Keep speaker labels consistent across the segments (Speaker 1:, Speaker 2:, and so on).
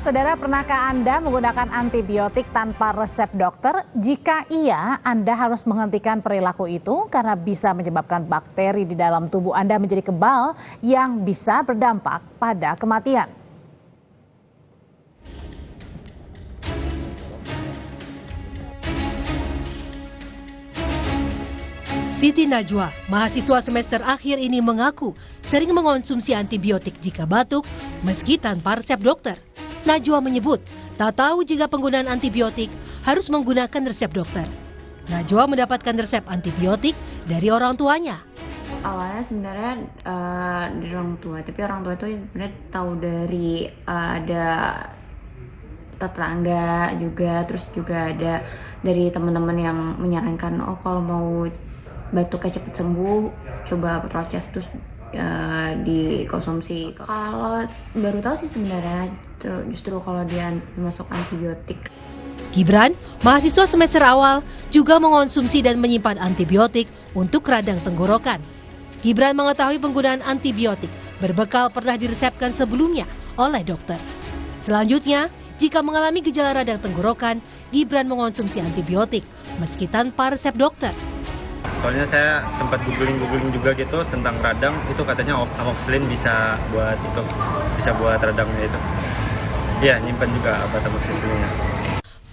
Speaker 1: Saudara, pernahkah Anda menggunakan antibiotik tanpa resep dokter? Jika iya, Anda harus menghentikan perilaku itu karena bisa menyebabkan bakteri di dalam tubuh Anda menjadi kebal yang bisa berdampak pada kematian.
Speaker 2: Siti Najwa, mahasiswa semester akhir ini mengaku sering mengonsumsi antibiotik jika batuk meski tanpa resep dokter. Najwa menyebut tak tahu jika penggunaan antibiotik harus menggunakan resep dokter. Najwa mendapatkan resep antibiotik dari orang tuanya.
Speaker 3: Awalnya sebenarnya dari orang tua, tapi orang tua itu sebenarnya tahu dari ada tetangga juga, terus juga ada dari teman-teman yang menyarankan, oh kalau mau batuknya cepat sembuh, coba Proces terus dikonsumsi. Kalau baru tahu sih sebenarnya justru kalau dia masuk antibiotik.
Speaker 2: Gibran, mahasiswa semester awal, juga mengonsumsi dan menyimpan antibiotik untuk radang tenggorokan. Gibran mengetahui penggunaan antibiotik berbekal pernah diresepkan sebelumnya oleh dokter. Selanjutnya, jika mengalami gejala radang tenggorokan, Gibran mengonsumsi antibiotik meski tanpa resep dokter.
Speaker 4: Soalnya saya sempat googling juga gitu tentang radang, itu katanya amoxicillin bisa buat radangnya itu. Iya, nyimpan juga amoxicillinnya.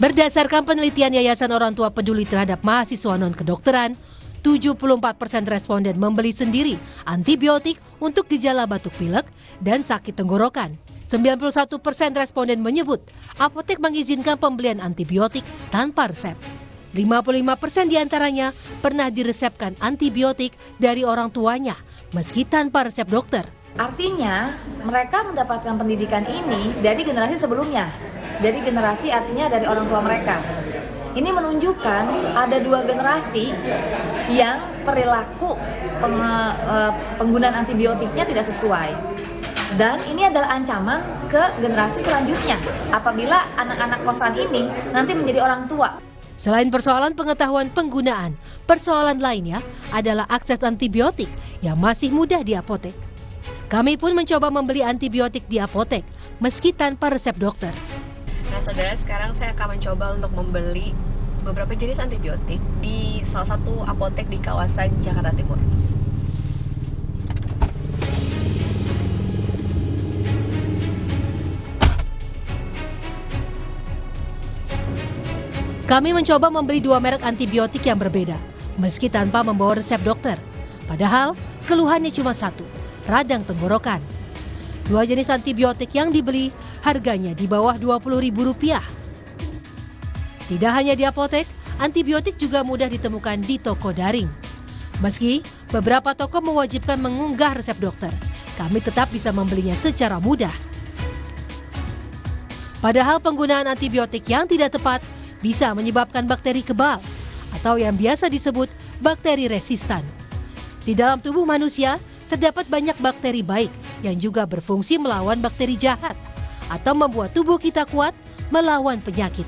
Speaker 2: Berdasarkan penelitian Yayasan Orang Tua Peduli terhadap mahasiswa non-kedokteran, 74% responden membeli sendiri antibiotik untuk gejala batuk pilek dan sakit tenggorokan. 91% responden menyebut apotek mengizinkan pembelian antibiotik tanpa resep. 55% diantaranya pernah diresepkan antibiotik dari orang tuanya meski tanpa resep dokter.
Speaker 5: Artinya mereka mendapatkan pendidikan ini dari generasi sebelumnya. Dari generasi artinya dari orang tua mereka. Ini menunjukkan ada dua generasi yang perilaku penggunaan antibiotiknya tidak sesuai. Dan ini adalah ancaman ke generasi selanjutnya apabila anak-anak kosan ini nanti menjadi orang tua.
Speaker 2: Selain persoalan pengetahuan penggunaan, persoalan lainnya adalah akses antibiotik yang masih mudah di apotek. Kami pun mencoba membeli antibiotik di apotek meski tanpa resep dokter.
Speaker 6: Nah saudara, sekarang saya akan mencoba untuk membeli beberapa jenis antibiotik di salah satu apotek di kawasan Jakarta Timur.
Speaker 2: Kami mencoba membeli dua merek antibiotik yang berbeda, meski tanpa membawa resep dokter. Padahal, keluhannya cuma satu, radang tenggorokan. Dua jenis antibiotik yang dibeli, harganya di bawah Rp20.000. Tidak hanya di apotek, antibiotik juga mudah ditemukan di toko daring. Meski beberapa toko mewajibkan mengunggah resep dokter, kami tetap bisa membelinya secara mudah. Padahal penggunaan antibiotik yang tidak tepat bisa menyebabkan bakteri kebal atau yang biasa disebut bakteri resistan. Di dalam tubuh manusia terdapat banyak bakteri baik yang juga berfungsi melawan bakteri jahat atau membuat tubuh kita kuat melawan penyakit.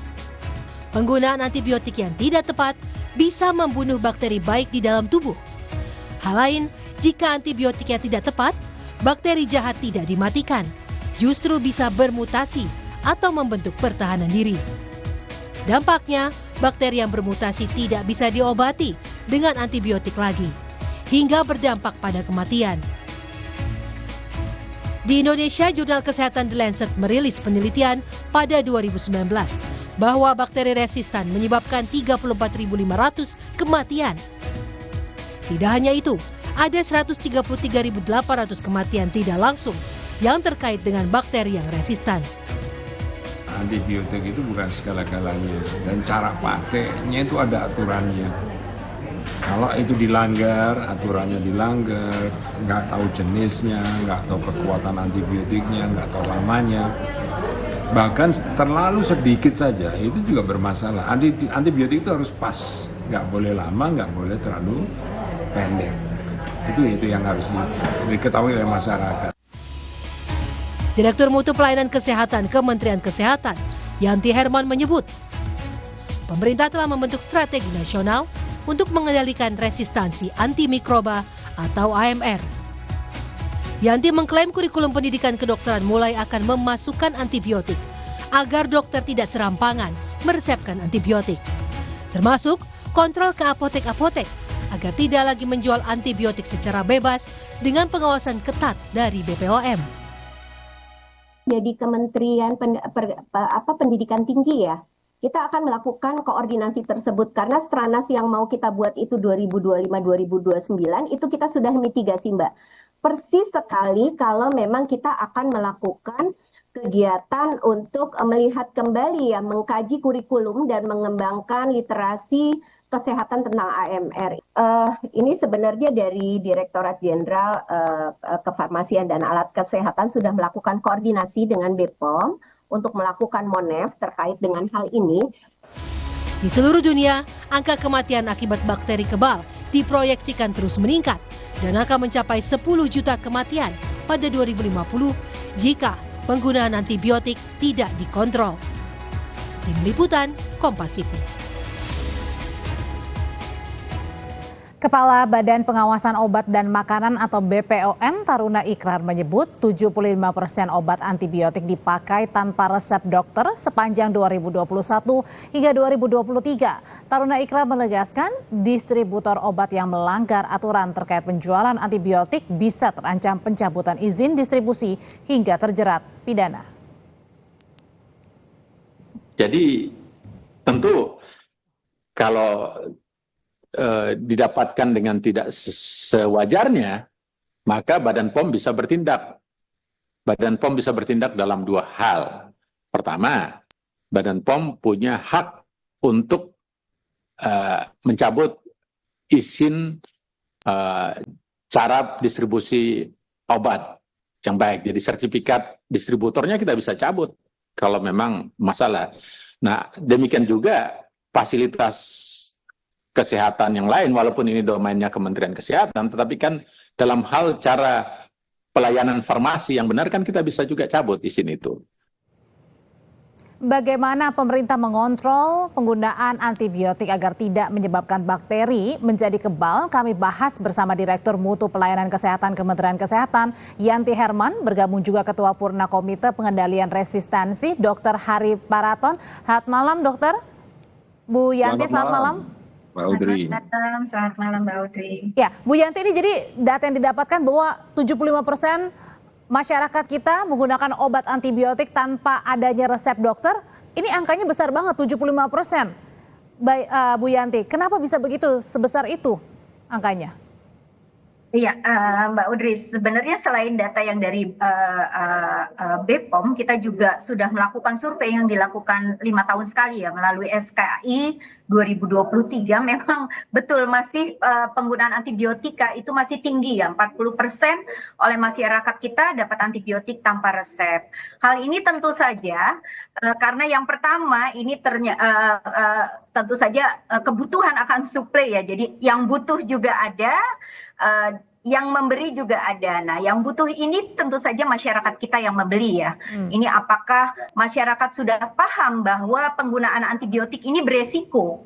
Speaker 2: Penggunaan antibiotik yang tidak tepat bisa membunuh bakteri baik di dalam tubuh. Hal lain, jika antibiotiknya tidak tepat, bakteri jahat tidak dimatikan, justru bisa bermutasi atau membentuk pertahanan diri. Dampaknya, bakteri yang bermutasi tidak bisa diobati dengan antibiotik lagi, hingga berdampak pada kematian. Di Indonesia, Jurnal Kesehatan The Lancet merilis penelitian pada 2019 bahwa bakteri resistan menyebabkan 34.500 kematian. Tidak hanya itu, ada 133.800 kematian tidak langsung yang terkait dengan bakteri yang resistan.
Speaker 7: Antibiotik itu bukan segala-galanya dan cara pakainya itu ada aturannya. Kalau itu dilanggar, aturannya dilanggar, nggak tahu jenisnya, nggak tahu kekuatan antibiotiknya, nggak tahu lamanya, bahkan terlalu sedikit saja itu juga bermasalah. Antibiotik itu harus pas, nggak boleh lama, nggak boleh terlalu pendek. Itu yang harus diketahui oleh masyarakat.
Speaker 2: Direktur Mutu Pelayanan Kesehatan Kementerian Kesehatan, Yanti Herman menyebut, pemerintah telah membentuk strategi nasional untuk mengendalikan resistansi antimikroba atau AMR. Yanti mengklaim kurikulum pendidikan kedokteran mulai akan memasukkan antibiotik agar dokter tidak serampangan meresepkan antibiotik. Termasuk kontrol ke apotek-apotek agar tidak lagi menjual antibiotik secara bebas dengan pengawasan ketat dari BPOM.
Speaker 8: Jadi Kementerian Pendidikan Tinggi ya, kita akan melakukan koordinasi tersebut karena stranas yang mau kita buat itu 2025-2029 itu kita sudah mitigasi Mbak. Persis sekali kalau memang kita akan melakukan kegiatan untuk melihat kembali ya, mengkaji kurikulum dan mengembangkan literasi kesehatan tentang AMR. Ini sebenarnya dari Direktorat Jenderal Kefarmasian dan Alat Kesehatan sudah melakukan koordinasi dengan BPOM untuk melakukan monef terkait dengan hal ini.
Speaker 2: Di seluruh dunia, angka kematian akibat bakteri kebal diproyeksikan terus meningkat dan akan mencapai 10 juta kematian pada 2050 jika penggunaan antibiotik tidak dikontrol. Tim Liputan, Kompas TV.
Speaker 1: Kepala Badan Pengawasan Obat dan Makanan atau BPOM Taruna Ikrar menyebut 75% obat antibiotik dipakai tanpa resep dokter sepanjang 2021 hingga 2023. Taruna Ikrar menegaskan distributor obat yang melanggar aturan terkait penjualan antibiotik bisa terancam pencabutan izin distribusi hingga terjerat pidana.
Speaker 9: Jadi tentu kalau didapatkan dengan tidak sewajarnya, maka Badan POM bisa bertindak. Badan POM bisa bertindak dalam dua hal. Pertama, Badan POM punya hak untuk mencabut izin cara distribusi obat yang baik. Jadi sertifikat distributornya kita bisa cabut kalau memang masalah. Nah, demikian juga fasilitas kesehatan yang lain, walaupun ini domainnya Kementerian Kesehatan, tetapi kan dalam hal cara pelayanan farmasi yang benar kan kita bisa juga cabut izin itu.
Speaker 1: Bagaimana pemerintah mengontrol penggunaan antibiotik agar tidak menyebabkan bakteri menjadi kebal? Kami bahas bersama Direktur Mutu Pelayanan Kesehatan Kementerian Kesehatan, Yanti Herman, bergabung juga Ketua Purna Komite Pengendalian Resistensi, Dr. Hari Paraton. Selamat malam, Dokter. Bu Yanti, selamat malam.
Speaker 10: Mbak Audrey.
Speaker 8: Selamat malam Mbak Audrey.
Speaker 1: Ya, Bu Yanti, ini jadi data yang didapatkan bahwa 75% masyarakat kita menggunakan obat antibiotik tanpa adanya resep dokter. Ini angkanya besar banget, 75%. Bu Yanti, kenapa bisa begitu sebesar itu angkanya?
Speaker 8: Iya, Mbak Audrey, sebenarnya selain data yang dari BPOM, kita juga sudah melakukan survei yang dilakukan 5 tahun sekali ya melalui SKI 2023. Memang betul masih penggunaan antibiotika itu masih tinggi ya, 40% oleh masyarakat kita dapat antibiotik tanpa resep. Hal ini tentu saja karena yang pertama ini tentu saja kebutuhan akan suplai ya, jadi yang butuh juga ada. Yang memberi juga ada. Nah, yang butuh ini tentu saja masyarakat kita yang membeli ya. Ini apakah masyarakat sudah paham bahwa penggunaan antibiotik ini beresiko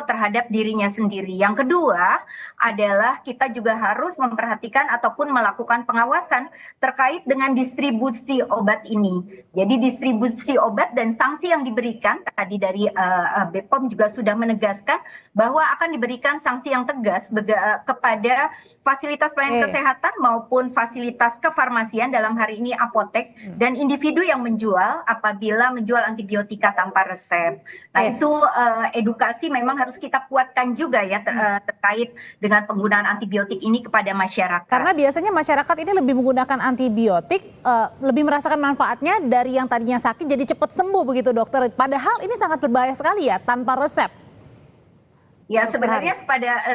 Speaker 8: terhadap dirinya sendiri. Yang kedua adalah kita juga harus memperhatikan ataupun melakukan pengawasan terkait dengan distribusi obat ini. Jadi distribusi obat dan sanksi yang diberikan tadi dari BPOM juga sudah menegaskan bahwa akan diberikan sanksi yang tegas kepada fasilitas pelayanan kesehatan maupun fasilitas kefarmasian, dalam hari ini apotek, dan individu yang menjual apabila menjual antibiotika tanpa resep. Nah, itu edukasi memang harus kita kuatkan juga ya terkait dengan penggunaan antibiotik ini kepada masyarakat.
Speaker 1: Karena biasanya masyarakat ini lebih menggunakan antibiotik, lebih merasakan manfaatnya dari yang tadinya sakit jadi cepat sembuh begitu, dokter. Padahal ini sangat berbahaya sekali ya, tanpa resep.
Speaker 8: Ya, sebenarnya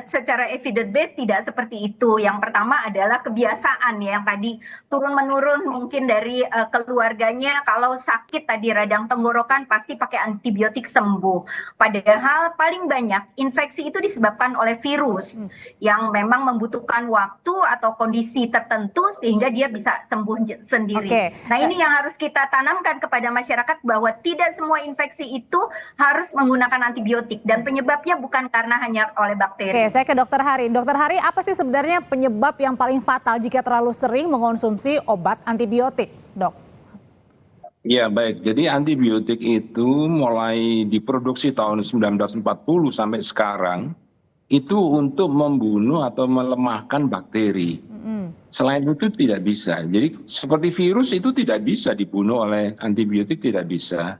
Speaker 8: secara evidence based tidak seperti itu. Yang pertama adalah kebiasaan ya, yang tadi turun-menurun mungkin dari keluarganya, kalau sakit tadi radang tenggorokan pasti pakai antibiotik sembuh. Padahal paling banyak infeksi itu disebabkan oleh virus yang memang membutuhkan waktu atau kondisi tertentu sehingga dia bisa sembuh sendiri. Nah, ini yang harus kita tanamkan kepada masyarakat bahwa tidak semua infeksi itu harus menggunakan antibiotik dan penyebabnya bukan karena hanya oleh bakteri.
Speaker 1: Oke, saya ke Dokter Hari. Dokter Hari, apa sih sebenarnya penyebab yang paling fatal jika terlalu sering mengonsumsi obat antibiotik, Dok?
Speaker 7: Ya baik, jadi antibiotik itu mulai diproduksi tahun 1940 sampai sekarang itu untuk membunuh atau melemahkan bakteri. Selain itu tidak bisa. Jadi seperti virus itu tidak bisa dibunuh oleh antibiotik, tidak bisa.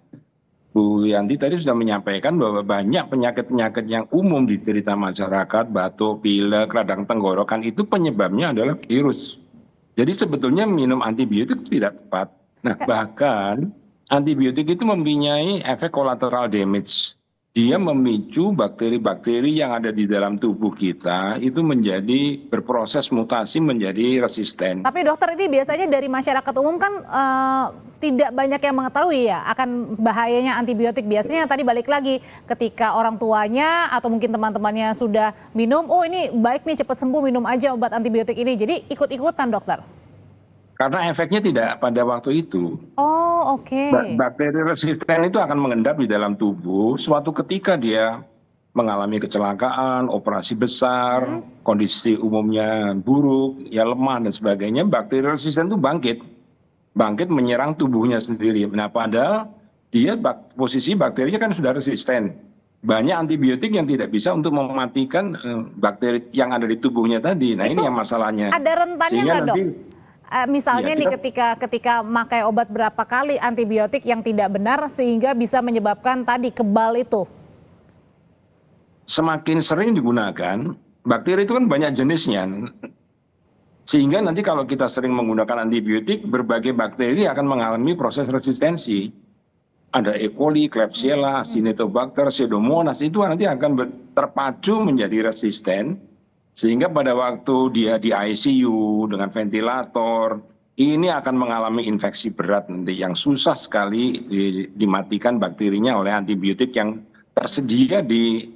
Speaker 7: Bu Yanti tadi sudah menyampaikan bahwa banyak penyakit-penyakit yang umum diderita masyarakat, batuk, pilek, radang tenggorokan itu penyebabnya adalah virus. Jadi sebetulnya minum antibiotik tidak tepat. Nah, bahkan antibiotik itu mempunyai efek collateral damage. Dia memicu bakteri-bakteri yang ada di dalam tubuh kita itu menjadi berproses mutasi menjadi resisten.
Speaker 1: Tapi dokter, ini biasanya dari masyarakat umum kan tidak banyak yang mengetahui ya akan bahayanya antibiotik. Biasanya tadi balik lagi ketika orang tuanya atau mungkin teman-temannya sudah minum, oh ini baik nih cepat sembuh, minum aja obat antibiotik ini. Jadi ikut-ikutan dokter.
Speaker 7: Karena efeknya tidak pada waktu itu.
Speaker 1: Oh, oke.
Speaker 7: Bakteri resisten itu akan mengendap di dalam tubuh. Suatu ketika dia mengalami kecelakaan, operasi besar, kondisi umumnya buruk, ya lemah dan sebagainya, bakteri resisten itu bangkit menyerang tubuhnya sendiri. Nah, padahal dia posisi bakterinya kan sudah resisten. Banyak antibiotik yang tidak bisa untuk mematikan bakteri yang ada di tubuhnya tadi. Nah,
Speaker 1: itu
Speaker 7: ini yang masalahnya.
Speaker 1: Ada rentannya nggak, dok? Misalnya
Speaker 7: ya,
Speaker 1: nih ketika makai obat berapa kali antibiotik yang tidak benar sehingga bisa menyebabkan tadi kebal itu.
Speaker 7: Semakin sering digunakan, bakteri itu kan banyak jenisnya. Sehingga nanti kalau kita sering menggunakan antibiotik, berbagai bakteri akan mengalami proses resistensi. Ada E. coli, Klebsiella, Acinetobacter, Pseudomonas, itu nanti akan terpacu menjadi resisten. Sehingga pada waktu dia di ICU dengan ventilator, ini akan mengalami infeksi berat nanti yang susah sekali dimatikan bakterinya oleh antibiotik yang tersedia di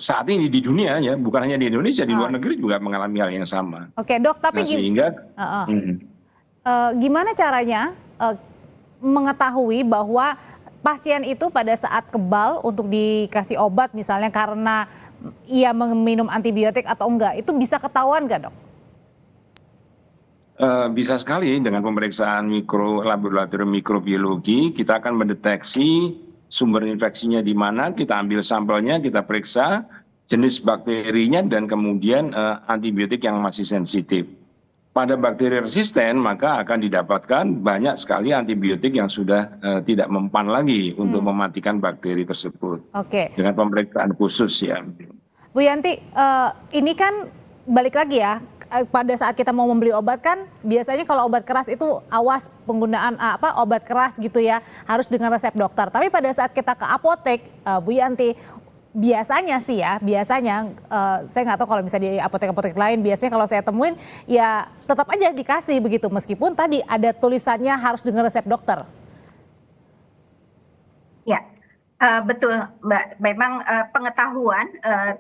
Speaker 7: saat ini di dunia ya, bukan hanya di Indonesia, di luar negeri juga mengalami hal yang sama.
Speaker 1: Oke, dok, tapi gimana caranya mengetahui bahwa pasien itu pada saat kebal untuk dikasih obat misalnya karena ia meminum antibiotik atau enggak, itu bisa ketahuan nggak, dok?
Speaker 7: Bisa sekali dengan pemeriksaan laboratorium mikrobiologi, kita akan mendeteksi sumber infeksinya di mana, kita ambil sampelnya, kita periksa jenis bakterinya dan kemudian antibiotik yang masih sensitif. Pada bakteri resisten maka akan didapatkan banyak sekali antibiotik yang sudah tidak mempan lagi untuk mematikan bakteri tersebut.
Speaker 1: Oke.
Speaker 7: Dengan pemeriksaan khusus ya.
Speaker 1: Bu Yanti, ini kan balik lagi ya, pada saat kita mau membeli obat kan biasanya kalau obat keras itu awas penggunaan obat keras gitu ya, harus dengan resep dokter. Tapi pada saat kita ke apotek, Bu Yanti, biasanya saya nggak tahu kalau misalnya di apotek-apotek lain, biasanya kalau saya temuin ya tetap aja dikasih begitu meskipun tadi ada tulisannya harus dengan resep dokter.
Speaker 8: Ya, betul Mbak. Memang pengetahuan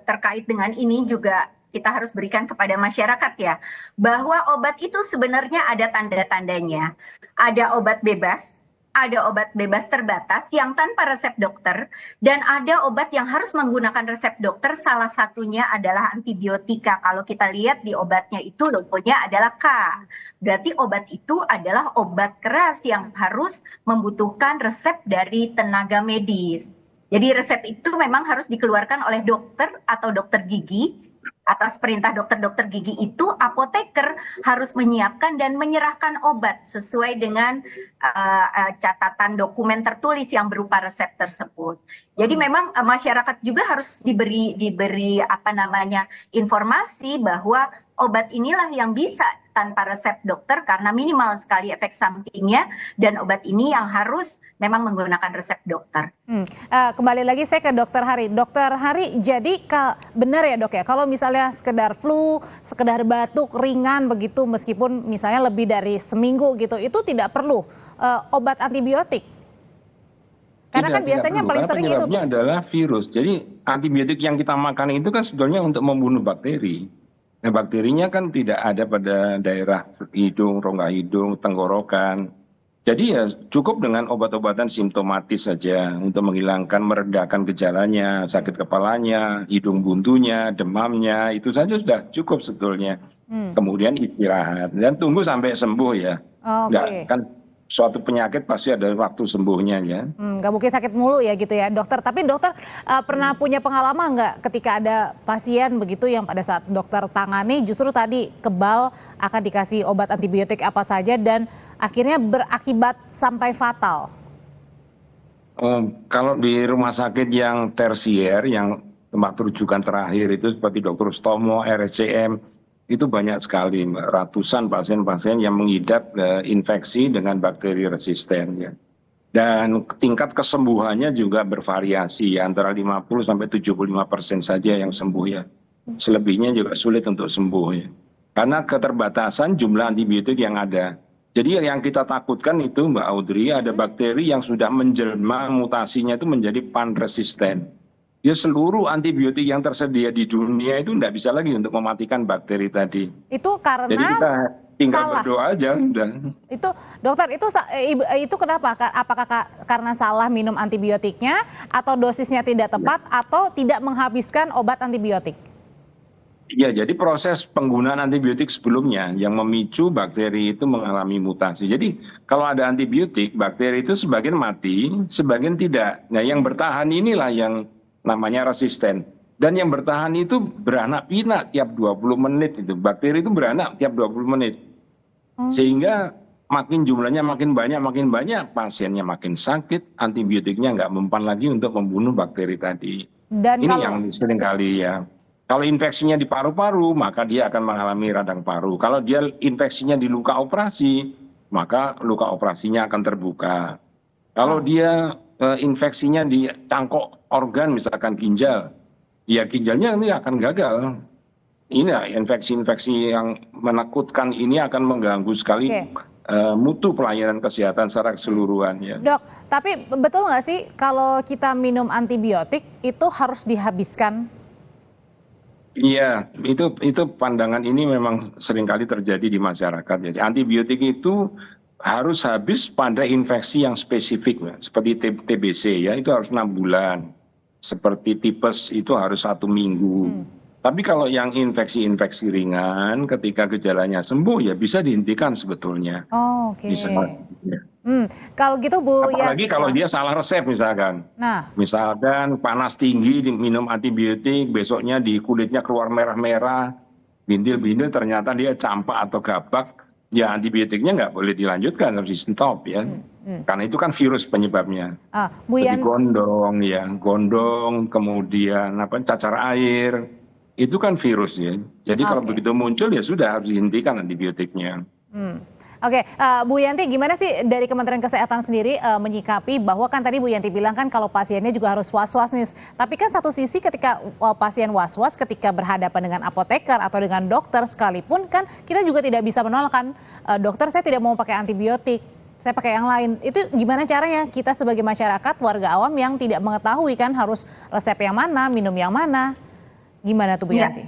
Speaker 8: terkait dengan ini juga kita harus berikan kepada masyarakat ya, bahwa obat itu sebenarnya ada tanda-tandanya. Ada obat bebas, ada obat bebas terbatas yang tanpa resep dokter, dan ada obat yang harus menggunakan resep dokter, salah satunya adalah antibiotika. Kalau kita lihat di obatnya itu logonya adalah K. Berarti obat itu adalah obat keras yang harus membutuhkan resep dari tenaga medis. Jadi resep itu memang harus dikeluarkan oleh dokter atau dokter gigi. Atas perintah dokter-dokter gigi itu, apoteker harus menyiapkan dan menyerahkan obat sesuai dengan catatan dokumen tertulis yang berupa resep tersebut. Jadi memang masyarakat juga harus diberi informasi bahwa obat inilah yang bisa tanpa resep dokter karena minimal sekali efek sampingnya, dan obat ini yang harus memang menggunakan resep dokter.
Speaker 1: Kembali lagi saya ke Dokter Hari. Dokter Hari, jadi benar ya dok ya, kalau misalnya sekedar flu, sekedar batuk ringan begitu, meskipun misalnya lebih dari seminggu gitu, itu tidak perlu obat antibiotik? Karena kan biasanya paling sering itu
Speaker 7: penyebabnya adalah virus. Jadi antibiotik yang kita makan itu kan sebetulnya untuk membunuh bakteri. Nah, bakterinya kan tidak ada pada daerah hidung, rongga hidung, tenggorokan. Jadi ya cukup dengan obat-obatan simptomatis saja untuk menghilangkan, meredakan gejalanya, sakit kepalanya, hidung buntunya, demamnya, itu saja sudah cukup sebetulnya. Kemudian istirahat dan tunggu sampai sembuh ya. Nggak kan suatu penyakit pasti ada waktu sembuhnya ya.
Speaker 1: Nggak mungkin sakit mulu ya gitu ya dokter. Tapi dokter pernah punya pengalaman nggak ketika ada pasien begitu yang pada saat dokter tangani justru tadi kebal akan dikasih obat antibiotik apa saja dan akhirnya berakibat sampai fatal?
Speaker 7: Kalau di rumah sakit yang tersier, yang tempat rujukan terakhir itu seperti Dr. Stomo, RSCM, itu banyak sekali, ratusan pasien-pasien yang mengidap infeksi dengan bakteri resisten ya. Dan tingkat kesembuhannya juga bervariasi ya, antara 50 sampai 75% saja yang sembuh ya. Selebihnya juga sulit untuk sembuh ya. Karena keterbatasan jumlah antibiotik yang ada. Jadi yang kita takutkan itu Mbak Audrey, ada bakteri yang sudah menjelma mutasinya itu menjadi pan-resisten. Ya seluruh antibiotik yang tersedia di dunia itu tidak bisa lagi untuk mematikan bakteri tadi.
Speaker 1: Itu karena
Speaker 7: jadi kita tinggal
Speaker 1: salah.
Speaker 7: berdoa aja udah.
Speaker 1: Itu dokter itu kenapa? Apakah karena salah minum antibiotiknya atau dosisnya tidak tepat atau tidak menghabiskan obat antibiotik?
Speaker 7: Ya, jadi proses penggunaan antibiotik sebelumnya yang memicu bakteri itu mengalami mutasi. Jadi kalau ada antibiotik, bakteri itu sebagian mati, sebagian tidak. Nah, yang bertahan inilah yang namanya resisten. Dan yang bertahan itu beranak pinak tiap 20 menit itu. Bakteri itu beranak tiap 20 menit. Sehingga makin jumlahnya makin banyak, pasiennya makin sakit, antibiotiknya nggak mempan lagi untuk membunuh bakteri tadi.
Speaker 1: Dan
Speaker 7: ini yang seringkali ya. Kalau infeksinya di paru-paru, maka dia akan mengalami radang paru. Kalau dia infeksinya di luka operasi, maka luka operasinya akan terbuka. Kalau dia infeksinya di cangkok organ, misalkan ginjal, ya ginjalnya ini akan gagal. Ini infeksi-infeksi yang menakutkan ini akan mengganggu sekali mutu pelayanan kesehatan secara keseluruhan. Ya.
Speaker 1: Dok, tapi betul nggak sih kalau kita minum antibiotik itu harus dihabiskan?
Speaker 7: Iya, itu pandangan ini memang seringkali terjadi di masyarakat. Jadi antibiotik itu harus habis pada infeksi yang spesifik, seperti TBC ya, itu harus 6 bulan. Seperti tipes itu harus 1 minggu. Tapi kalau yang infeksi-infeksi ringan, ketika gejalanya sembuh ya bisa dihentikan sebetulnya.
Speaker 1: Oh, oke.
Speaker 7: Bisa, ya.
Speaker 1: Kalau gitu Bu,
Speaker 7: apalagi kalau dia salah resep misalkan.
Speaker 1: Nah,
Speaker 7: misalkan panas tinggi minum antibiotik, besoknya di kulitnya keluar merah-merah, bintil-bintil ternyata dia campak atau gabak, ya antibiotiknya nggak boleh dilanjutkan, harus di stop ya. Karena itu kan virus penyebabnya.
Speaker 1: Bu
Speaker 7: Jadi gondong, kemudian cacar air, itu kan virus ya. Jadi kalau begitu muncul ya sudah harus dihentikan antibiotiknya.
Speaker 1: Oke, Bu Yanti, gimana sih dari Kementerian Kesehatan sendiri menyikapi bahwa kan tadi Bu Yanti bilang kan kalau pasiennya juga harus was-was nih. Tapi kan satu sisi ketika pasien was-was ketika berhadapan dengan apoteker atau dengan dokter sekalipun kan kita juga tidak bisa menolak kan, dokter saya tidak mau pakai antibiotik, saya pakai yang lain. Itu gimana caranya kita sebagai masyarakat, warga awam yang tidak mengetahui kan harus resep yang mana, minum yang mana. Gimana tuh Bu Yanti?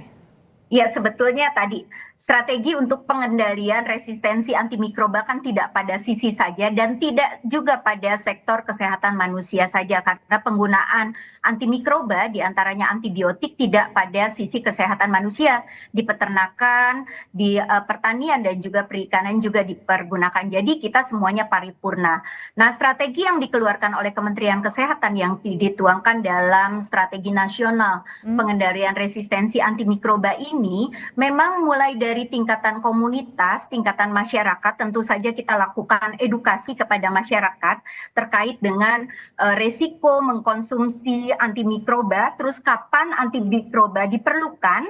Speaker 8: Ya, sebetulnya tadi strategi untuk pengendalian resistensi antimikroba kan tidak pada sisi saja dan tidak juga pada sektor kesehatan manusia saja, karena penggunaan antimikroba diantaranya antibiotik tidak pada sisi kesehatan manusia, di peternakan, di pertanian dan juga perikanan juga dipergunakan. Jadi kita semuanya paripurna. Nah, strategi yang dikeluarkan oleh Kementerian Kesehatan yang dituangkan dalam strategi nasional pengendalian resistensi antimikroba ini memang mulai dari tingkatan komunitas, tingkatan masyarakat, tentu saja kita lakukan edukasi kepada masyarakat terkait dengan resiko mengkonsumsi antimikroba, terus kapan antimikroba diperlukan,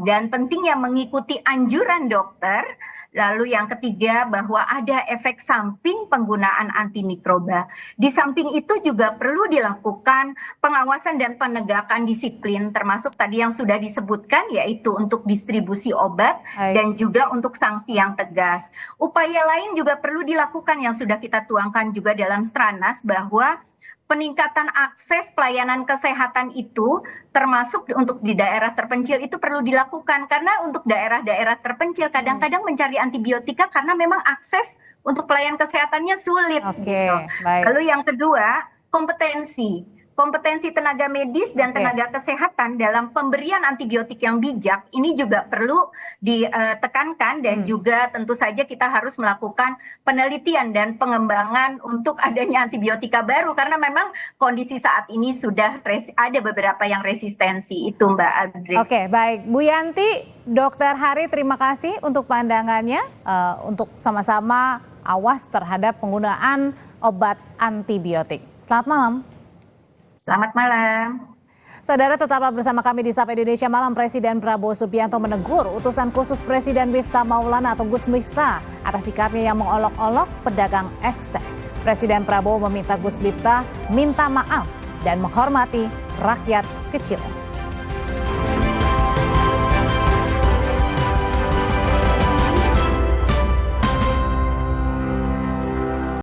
Speaker 8: dan pentingnya mengikuti anjuran dokter. Lalu yang ketiga bahwa ada efek samping penggunaan antimikroba. Di samping itu juga perlu dilakukan pengawasan dan penegakan disiplin, termasuk tadi yang sudah disebutkan yaitu untuk distribusi obat dan juga untuk sanksi yang tegas. Upaya lain juga perlu dilakukan yang sudah kita tuangkan juga dalam Stranas, bahwa peningkatan akses pelayanan kesehatan itu termasuk untuk di daerah terpencil itu perlu dilakukan, karena untuk daerah-daerah terpencil kadang-kadang mencari antibiotika karena memang akses untuk pelayanan kesehatannya sulit.
Speaker 1: Baik.
Speaker 8: Lalu yang kedua, kompetensi kompetensi tenaga medis dan tenaga kesehatan dalam pemberian antibiotik yang bijak ini juga perlu ditekankan dan juga tentu saja kita harus melakukan penelitian dan pengembangan untuk adanya antibiotika baru karena memang kondisi saat ini sudah ada beberapa yang resistensi itu Mbak Audrey.
Speaker 1: Oke, baik. Bu Yanti, Dokter Hari terima kasih untuk pandangannya untuk sama-sama awas terhadap penggunaan obat antibiotik. Selamat malam.
Speaker 8: Selamat malam.
Speaker 1: Saudara, tetaplah bersama kami di Sapa Indonesia Malam. Presiden Prabowo Subianto menegur utusan khusus Presiden Miftah Maulana atau Gus Miftah atas sikapnya yang mengolok-olok pedagang es teh. Presiden Prabowo meminta Gus Miftah minta maaf dan menghormati rakyat kecil.